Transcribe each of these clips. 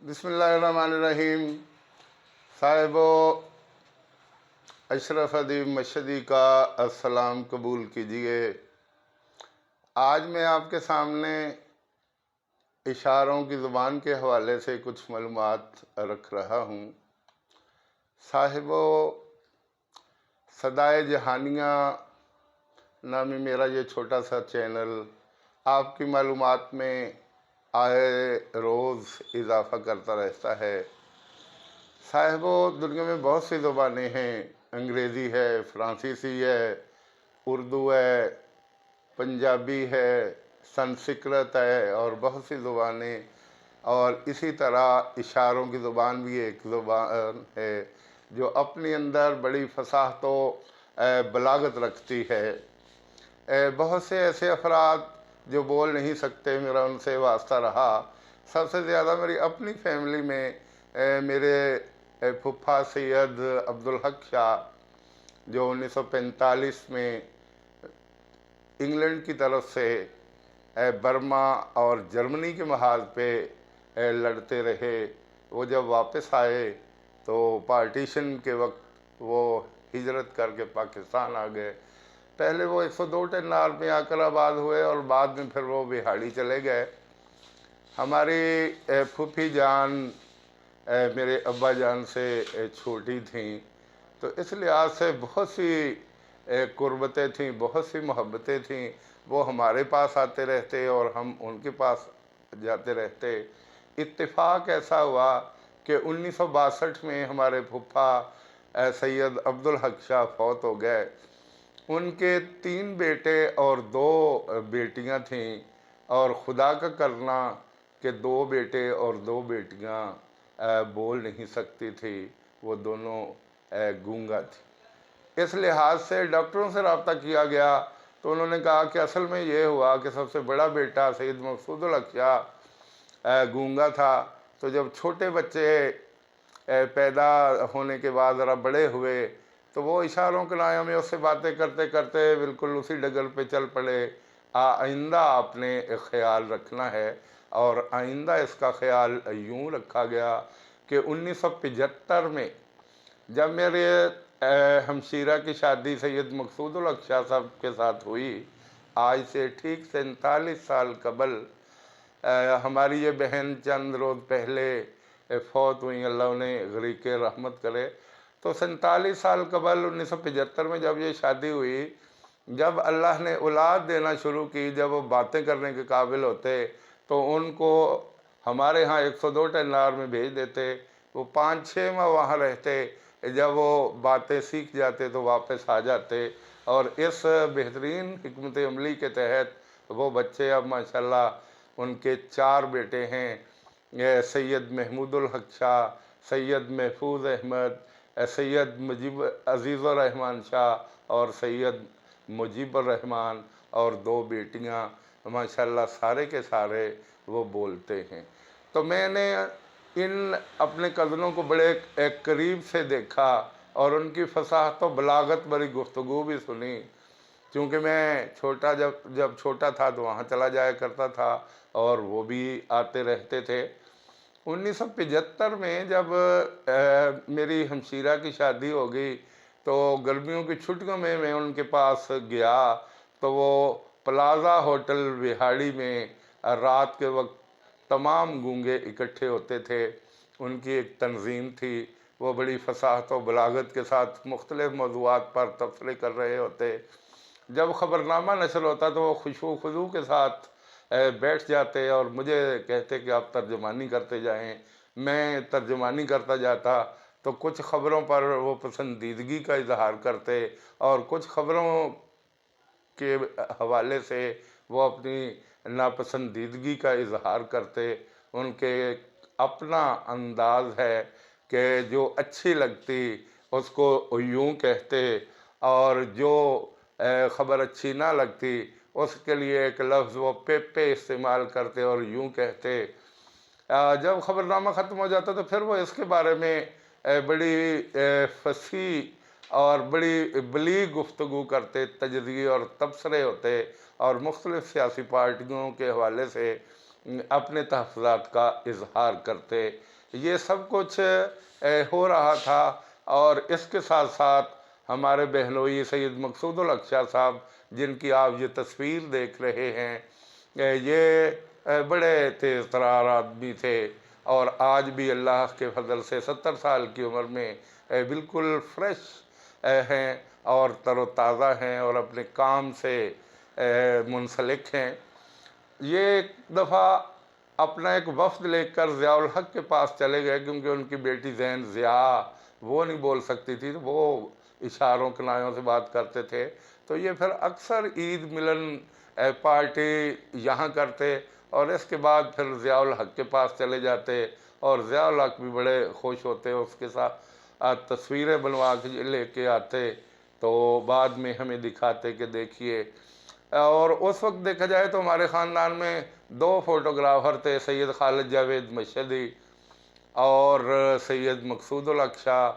बिस्मिल्लाहिर्रहमानिर्रहीम। साहिबो अशरफ अदीब मशदी का अस्सलाम कबूल कीजिए। आज मैं आपके सामने इशारों की ज़ुबान के हवाले से कुछ मालूमात रख रहा हूँ। साहिबो सदाए जहानिया नामी मेरा ये छोटा सा चैनल आपकी मालूमात में आए रोज़ इजाफ़ा करता रहता है। साहिबो दुनिया में बहुत सी ज़ुबानें हैं। अंग्रेज़ी है, फ़्रांसीसी है, उर्दू है, पंजाबी है, संस्कृत है और बहुत सी ज़ुबानें। और इसी तरह इशारों की ज़ुबान भी एक ज़ुबान है जो अपने अंदर बड़ी फसाहत व बलागत रखती है। बहुत से ऐसे अफराद जो बोल नहीं सकते, मेरा उनसे वास्ता रहा। सबसे ज़्यादा मेरी अपनी फैमिली में मेरे फूफा सैयद अब्दुल हक शाह जो 1945 में इंग्लैंड की तरफ से बर्मा और जर्मनी के महाज पे लड़ते रहे। वो जब वापस आए तो पार्टीशन के वक्त वो हिजरत करके पाकिस्तान आ गए। पहले वो 102 टेन्नार में आकर आबाद हुए और बाद में फिर वो बिहाड़ी चले गए। हमारी फूफी जान मेरे अब्बा जान से छोटी थीं, तो इस लिहाज से बहुत सी कुर्बतें थीं, बहुत सी मोहब्बतें थीं। वो हमारे पास आते रहते और हम उनके पास जाते रहते। इत्तेफाक ऐसा हुआ कि 1962 में हमारे फूफा सैयद अब्दुल हक शाह फौत हो गए। उनके 3 बेटे और 2 बेटियां थीं और खुदा का करना कि 2 बेटे और 2 बेटियां बोल नहीं सकती थी। वो दोनों गूंगा थी। इस लिहाज से डॉक्टरों से रब्ता किया गया तो उन्होंने कहा कि असल में ये हुआ कि सबसे बड़ा बेटा सैयद मकसूदुल हक शाह गूंगा था। तो जब छोटे बच्चे पैदा होने के बाद ज़रा बड़े हुए तो वो इशारों के नाम में उससे बातें करते करते बिल्कुल उसी डगर पे चल पड़े। आइंदा आपने ख्याल रखना है। और आइंदा इसका ख्याल यूँ रखा गया कि 1975 में जब मेरे हमशीरा की शादी सैयद मकसूदुल हक शाह साहब के साथ हुई, आज से ठीक 47 साल कबल हमारी ये बहन चंद रोज़ पहले फौत हुई, अल्लाह उन्हें गरीक रहमत करे। तो 47 साल कबल 1975 में जब ये शादी हुई, जब अल्लाह ने औलाद देना शुरू की, जब वो बातें करने के काबिल होते तो उनको हमारे यहाँ 102 टेन्नार में भेज देते। वो 5-6 माह वहाँ रहते। जब वो बातें सीख जाते तो वापस आ जाते। और इस बेहतरीन हिकमत अमली के तहत वो बच्चे अब माशाल्लाह उनके 4 बेटे हैं। सैयद महमूदुल हक शाह, सैयद महफूज अहमद, सैयद मुजीब अजीज़ुर रहमान शाह और सैयद मुजीबर रहमान और 2 बेटियां माशाल्लाह सारे के सारे वो बोलते हैं। तो मैंने इन अपने कज़नों को बड़े करीब से देखा और उनकी फसाहत व बलागत भरी गुफ्तगू भी सुनी। क्योंकि मैं छोटा जब छोटा था तो वहाँ चला जाया करता था और वो भी आते रहते थे। 1975 में जब मेरी हमशीरा की शादी हो गई तो गर्मियों की छुट्टियों में मैं उनके पास गया तो वो प्लाज़ा होटल बिहाड़ी में रात के वक्त तमाम गूंगे इकट्ठे होते थे। उनकी एक तंजीम थी, वो बड़ी फसाहत व बलागत के साथ मुख्तलिफ़ मौज़ूआत पर तबसरे कर रहे होते। जब ख़बरनामा नशर होता तो वो खुशू खुजू के साथ बैठ जाते और मुझे कहते कि आप तर्जुमानी करते जाएं। मैं तर्जुमानी करता जाता तो कुछ ख़बरों पर वो पसंदीदगी का इजहार करते और कुछ ख़बरों के हवाले से वो अपनी नापसंदीदगी का इजहार करते। उनके अपना अंदाज़ है कि जो अच्छी लगती उसको यूँ कहते और जो ख़बर अच्छी ना लगती उसके लिए एक लफ्ज़ वो पे इस्तेमाल करते और यूँ कहते। जब ख़बरनामा ख़त्म हो जाता तो फिर वो इसके बारे में बड़ी फसी और बड़ी बलीग गुफ्तगू करते, तजज़िये और तबसरे होते और मुख्तलिफ़ सियासी पार्टियों के हवाले से اپنے تحفظات کا اظہار کرتے۔ یہ سب کچھ ہو رہا تھا، اور اس کے ساتھ ساتھ ہمارے بہنوئی سید مقصود الحق شاہ صاحب، جن کی آپ یہ تصویر دیکھ رہے ہیں، یہ بڑے تیز ترار آدمی تھے، اور آج بھی اللہ کے فضل سے 70 سال کی عمر میں بالکل فریش ہیں اور تر و تازہ ہیں اور اپنے کام سے منسلک ہیں۔ یہ ایک دفعہ اپنا ایک وفد لے کر ضیاء الحق کے پاس چلے گئے، کیونکہ ان کی بیٹی زین ضیاء وہ نہیں بول سکتی تھی، وہ اشاروں کنایوں سے بات کرتے تھے، تو یہ پھر اکثر عید ملن پارٹی یہاں کرتے، اور اس کے بعد پھر ضیاء الحق کے پاس چلے جاتے، اور ضیاء الحق بھی بڑے خوش ہوتے، اس کے ساتھ تصویریں بنوا کے لے کے آتے، تو بعد میں ہمیں دکھاتے کہ دیکھیے۔ اور اس وقت دیکھا جائے تو ہمارے خاندان میں 2 فوٹوگرافر تھے، سید خالد جاوید مشہدی اور سید مقصود الحق شاہ،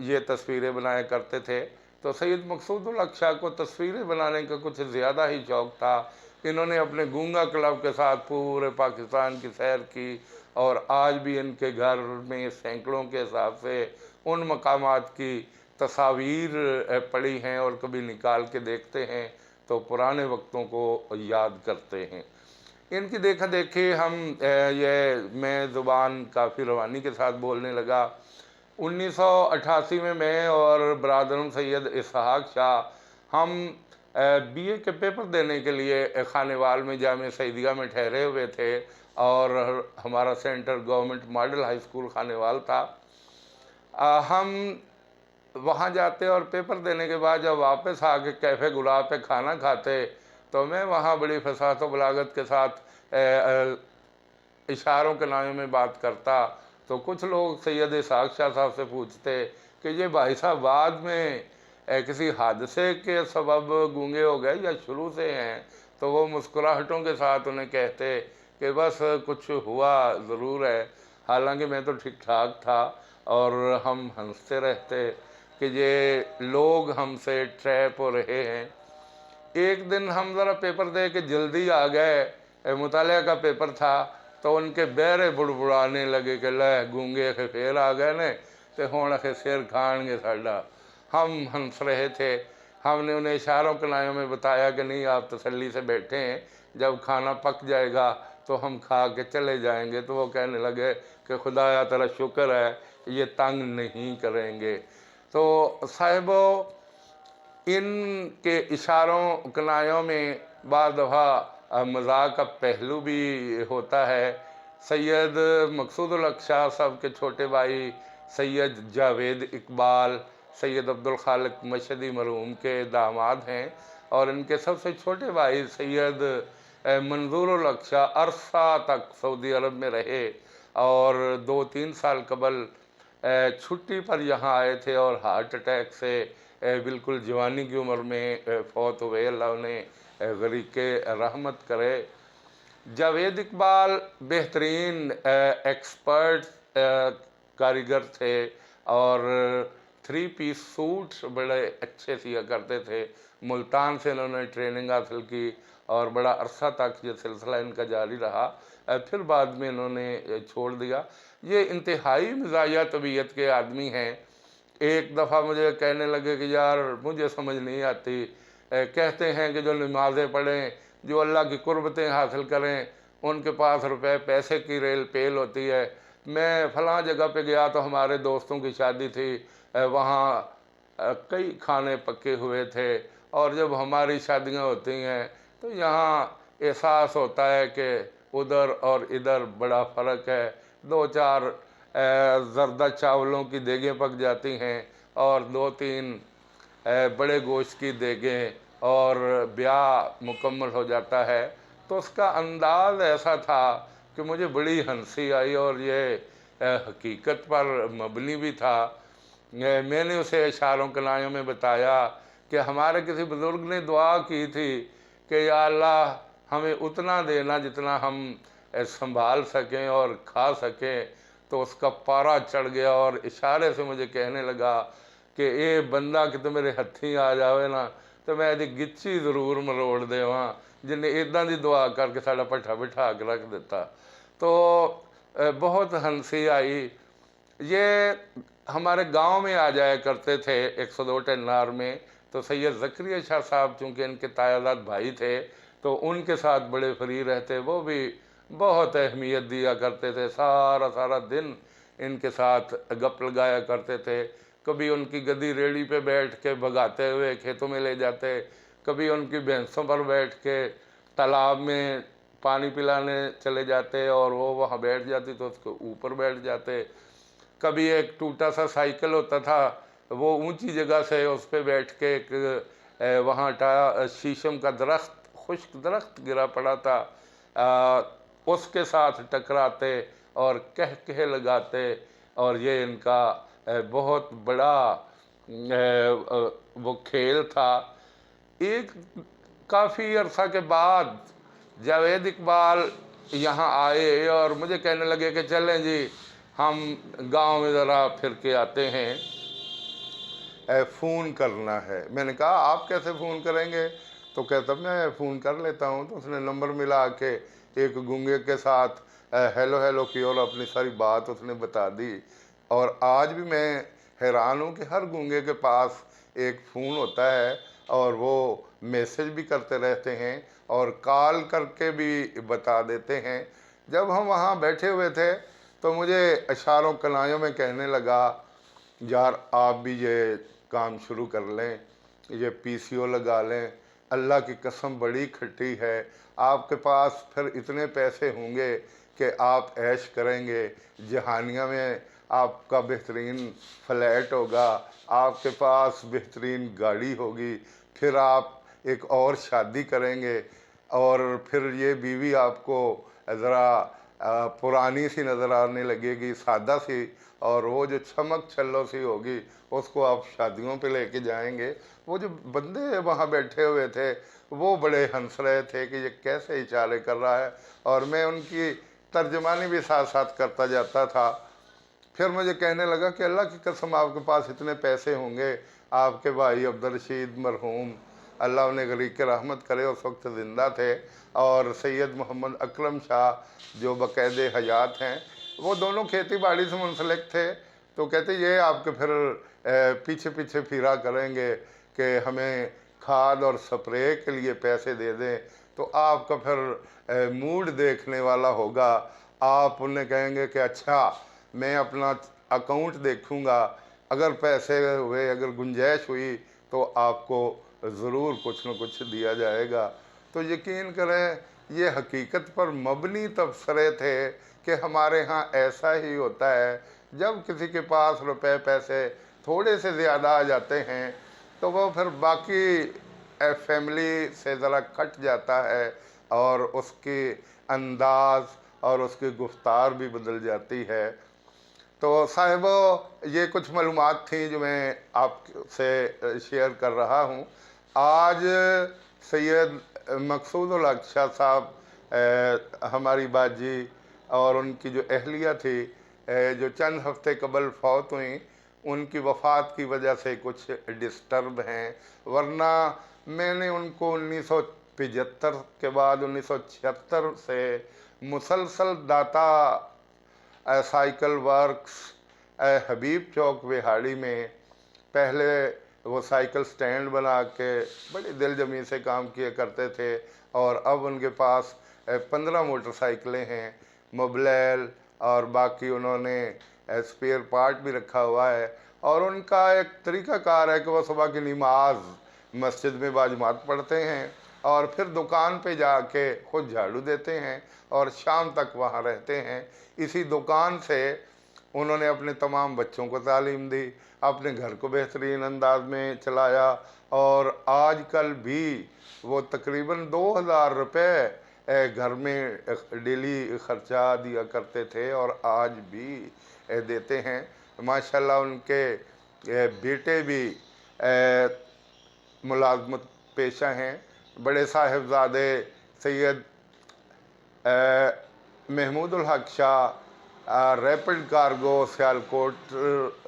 یہ تصویریں بنایا کرتے تھے۔ تو سید مقصود الحق شاہ کو تصویریں بنانے کا کچھ زیادہ ہی شوق تھا۔ انہوں نے اپنے گونگا کلب کے ساتھ پورے پاکستان کی سیر کی، اور آج بھی ان کے گھر میں سینکڑوں کے حساب سے ان مقامات کی تصاویر پڑی ہیں، اور کبھی نکال کے دیکھتے ہیں تو پرانے وقتوں کو یاد کرتے ہیں۔ ان کی دیکھا دیکھی میں زبان کافی روانی کے ساتھ بولنے لگا۔ 1988 میں اور برادرم سید اسحاق شاہ ہم بی اے کے پیپر دینے کے لیے خانیوال میں جامعہ سعیدیہ میں ٹھہرے ہوئے تھے، اور ہمارا centre government model high school Khanewal تھا۔ ہم وہاں جاتے اور پیپر دینے کے بعد جب واپس آ کے کیفے گلاب پہ کھانا کھاتے، تو میں وہاں بڑی فصاحت و بلاغت کے ساتھ اشاروں کے نامے میں بات کرتا، تو کچھ لوگ سید اسحاق شاہ صاحب سے پوچھتے کہ یہ بھائی صاحب بعد میں کسی حادثے کے سبب گونگے ہو گئے یا شروع سے ہیں؟ تو وہ مسکراہٹوں کے ساتھ انہیں کہتے کہ بس کچھ ہوا ضرور ہے، حالانکہ میں تو ٹھیک ٹھاک تھا، اور ہم ہنستے رہتے کہ یہ لوگ ہم سے ٹریپ ہو رہے ہیں۔ ایک دن ہم ذرا پیپر دے کے جلدی آ گئے، مطالعہ کا پیپر تھا، تو ان کے بیرے بڑبڑانے لگے کہ لے گونگے کے پھر آ گئے نے تے ہون کے سیر کھان گے ساڈا۔ ہم ہنس رہے تھے۔ ہم نے انہیں اشاروں کنایوں میں بتایا کہ نہیں، آپ تسلی سے بیٹھے ہیں، جب کھانا پک جائے گا تو ہم کھا کے چلے جائیں گے۔ تو وہ کہنے لگے کہ خدایا تیرا شکر ہے، یہ تنگ نہیں کریں گے۔ تو صاحبو، ان کے اشاروں کنایوں میں بعض دفعہ مذاق کا پہلو بھی ہوتا ہے۔ سید مقصود الحق شاہ صاحب کے چھوٹے بھائی سید جاوید اقبال سید عبدالخالق مشہدی مرحوم کے داماد ہیں، اور ان کے سب سے چھوٹے بھائی سید منظور الحق شاہ عرصہ تک سعودی عرب میں رہے، اور 2-3 سال قبل چھٹی پر یہاں آئے تھے، اور ہارٹ اٹیک سے بالکل جوانی کی عمر میں فوت ہوئے۔ اللہ انہیں غریق رحمت کرے۔ جاوید اقبال بہترین ایکسپرٹ کاریگر تھے، اور 3 پیس سوٹ بڑے اچھے سیا کرتے تھے۔ ملتان سے انہوں نے ٹریننگ حاصل کی، اور بڑا عرصہ تک یہ سلسلہ ان کا جاری رہا، پھر بعد میں انہوں نے چھوڑ دیا۔ یہ انتہائی مزاحیہ طبیعت کے آدمی ہیں۔ ایک دفعہ مجھے کہنے لگے کہ یار مجھے سمجھ نہیں آتی، کہتے ہیں کہ جو نمازیں پڑھیں، جو اللہ کی قربتیں حاصل کریں، ان کے پاس روپے پیسے کی ریل پیل ہوتی ہے۔ میں فلاں جگہ پہ گیا تو ہمارے دوستوں کی شادی تھی، وہاں کئی کھانے پکے ہوئے تھے، اور جب ہماری شادیاں ہوتی ہیں تو یہاں احساس ہوتا ہے کہ ادھر اور ادھر بڑا فرق ہے۔ 2-4 زردہ چاولوں کی دیگیں پک جاتی ہیں، اور 2-3 بڑے گوشت کی دیگیں، اور بیاہ مکمل ہو جاتا ہے۔ تو اس کا انداز ایسا تھا کہ مجھے بڑی ہنسی آئی، اور یہ حقیقت پر مبنی بھی تھا۔ میں نے اسے اشاروں کنایوں میں بتایا کہ ہمارے کسی بزرگ نے دعا کی تھی کہ یا اللہ ہمیں اتنا دینا جتنا ہم سنبھال سکیں اور کھا سکیں۔ تو اس کا پارا چڑھ گیا، اور اشارے سے مجھے کہنے لگا کہ اے بندہ کہ تو میرے ہتھی آ جاوے نا تو میں دی گچی ضرور مروڑ دے وہاں، ਜਿੰਨੇ ਇਦਾਂ ਦੀ ਦੁਆ ਕਰਕੇ ਸਾਡਾ ਭੱਠਾ ਬਿਠਾ ਕੇ ਰੱਖ ਦਿੱਤਾ। तो बहुत हंसी आई। ये हमारे गांव में आ जाया करते थे 102 टेन्नार में। तो सैयद ज़करिया शाह साहब चूँकि इनके तायादाद भाई थे तो उनके साथ बड़े फ्री रहते, वो भी बहुत अहमियत दिया करते थे। सारा सारा दिन इनके साथ गप लगाया करते थे। कभी उनकी गदी रेड़ी पे बैठ के भगाते हुए खेतों में ले जाते, कभी उनकी भैंसों पर बैठ के तालाब में पानी पिलाने चले जाते और वो वहाँ बैठ जाती तो उसके ऊपर बैठ जाते। कभी एक टूटा सा साइकिल होता था, वो ऊंची जगह से उस पर बैठ के एक वहाँ शीशम का दरख्त, खुश्क दरख्त गिरा पड़ा था, उसके साथ टकराते और कह लगाते। और ये इनका बहुत बड़ा वो खेल था। एक काफ़ी अरसा के बाद जावेद इकबाल यहाँ आए और मुझे कहने लगे कि चलें जी हम गांव में ज़रा फिर के आते हैं, फ़ोन करना है। मैंने कहा आप कैसे फ़ोन करेंगे? तो कहता मैं फ़ोन कर लेता हूँ। तो उसने नंबर मिला के एक गूंगे के साथ हेलो हेलो की और अपनी सारी बात उसने बता दी। और आज भी मैं हैरान हूँ कि हर गूंगे के पास एक फ़ोन होता है और वो मैसेज भी करते रहते हैं और कॉल करके भी बता देते हैं। जब हम वहाँ बैठे हुए थे तो मुझे इशारों कनायों में कहने लगा यार आप भी ये काम शुरू कर लें, ये पीसीओ लगा लें, अल्लाह की कसम बड़ी खट्टी है। आपके पास फिर इतने पैसे होंगे कि आप ऐश करेंगे, जहानिया में आपका बेहतरीन फ्लैट होगा, आपके पास बेहतरीन गाड़ी होगी, फिर आप एक और शादी करेंगे और फिर ये बीवी आपको ज़रा पुरानी सी नज़र आने लगेगी, सादा सी, और वो जो चमक छल्लो सी होगी उसको आप शादियों पे लेके जाएंगे। वो जो बंदे वहाँ बैठे हुए थे वो बड़े हंस रहे थे कि ये कैसे इशारे कर रहा है, और मैं उनकी तर्जमानी भी साथ साथ करता जाता था। फिर मुझे कहने लगा कि अल्लाह की कसम आपके पास इतने पैसे होंगे, आपके भाई अब्दुल रशीद मरहूम अल्लाह उन्हें गरीक रहमत करे उस वक्त ज़िंदा थे, और सैयद मोहम्मद अकरम शाह जो बाकायदे हयात हैं, वो दोनों खेती बाड़ी से मुंसलिक थे। तो कहते ये आपके फिर पीछे पीछे फिरा करेंगे कि हमें खाद और स्प्रे के लिए पैसे दे दें, तो आपका फिर मूड देखने वाला होगा। आप उन्हें कहेंगे कि अच्छा मैं अपना अकाउंट देखूंगा, अगर पैसे हुए, अगर गुंजाइश हुई तो आपको ज़रूर कुछ न कुछ दिया जाएगा। तो यकीन करें ये हकीकत पर मबनी तबसरे थे कि हमारे यहाँ ऐसा ही होता है। जब किसी के पास रुपए पैसे थोड़े से ज़्यादा आ जाते हैं तो वो फिर बाकी फैमिली से ज़रा कट जाता है और उसकी अंदाज़ और उसकी गुफ्तार भी बदल जाती है। तो साहिबो ये कुछ मालूमात थी जो मैं आपसे शेयर कर रहा हूँ। आज सैयद मकसूद हक शाह साहब हमारी बाजी और उनकी जो अहलिया थी जो चंद हफ्ते कबल फौत हुई, उनकी वफ़ात की वजह से कुछ डिस्टर्ब हैं, वरना मैंने उनको 1975 के बाद 1976 से मुसलसल दाता साइकिल वर्क्स हबीब चौक विहाड़ी में पहले वो साइकिल स्टैंड बना के बड़ी दिलजमी से काम किए करते थे, और अब उनके पास 15 मोटरसाइकिलें हैं, मोबाइल और बाकी उन्होंने स्पेयर पार्ट भी रखा हुआ है। और उनका एक तरीक़ाकार है कि वो सुबह की नमाज मस्जिद में बाजमात पढ़ते हैं और फिर दुकान पे जाके खुद झाड़ू देते हैं और शाम तक वहाँ रहते हैं। इसी दुकान से उन्होंने अपने तमाम बच्चों को तालीम दी, अपने घर को बेहतरीन अंदाज में चलाया, और आजकल भी वो तकरीबन 2000 रुपये घर में डेली ख़र्चा दिया करते थे और आज भी देते हैं। माशाल्लाह उनके बेटे भी मुलाजमत पेशा हैं। बड़े साहिबजादे सैयद महमूदुल हक शाह रैपिड कार्गो सियालकोट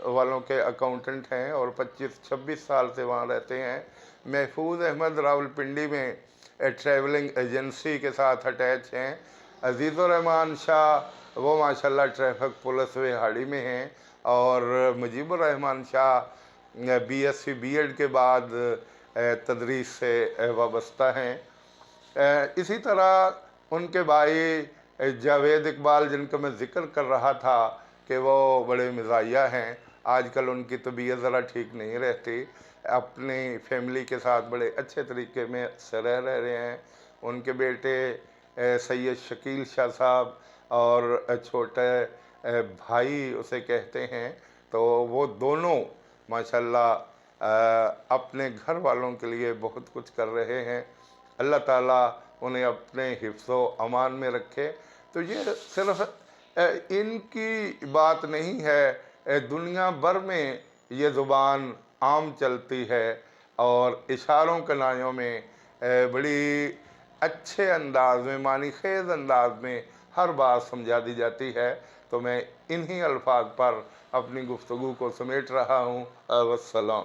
वालों के अकाउंटेंट हैं और 25-26 साल से वहाँ रहते हैं। महफूज अहमद रावलपिंडी में ट्रैवलिंग एजेंसी के साथ अटैच हैं। अजीज़ुर्रहमान शाह वो माशाल्लाह ट्रैफिक पुलिस विहाड़ी में हैं, और मुजीबुर्रहमान शाह बीएससी बीएड के बाद तदरीस से वाबस्ता हैं। इसी तरह उनके भाई जावेद इकबाल, जिनका मैं ज़िक्र कर रहा था कि वो बड़े मिजाहिया हैं, आजकल उनकी तबीयत ज़रा ठीक नहीं रहती, अपनी फैमिली के साथ बड़े अच्छे तरीके में से रह रहे हैं। उनके बेटे सैयद शकील शाह साहब और छोटे भाई उसे कहते हैं, तो वो दोनों माशाल्लाह अपने घर वालों के लिए बहुत कुछ कर रहे हैं। अल्लाह ताला उन्हें अपने हिफ्ज़ो अमान में रखे। तो ये सिर्फ इनकी बात नहीं है, दुनिया भर में ये ज़ुबान आम चलती है और इशारों कनायों में बड़ी अच्छे अंदाज में, मानी खेज अंदाज में हर बात समझा दी जाती है। तो मैं इन्हीं अल्फाज पर अपनी गुफ्तगू को समेट रहा हूँ। वस्सलाम।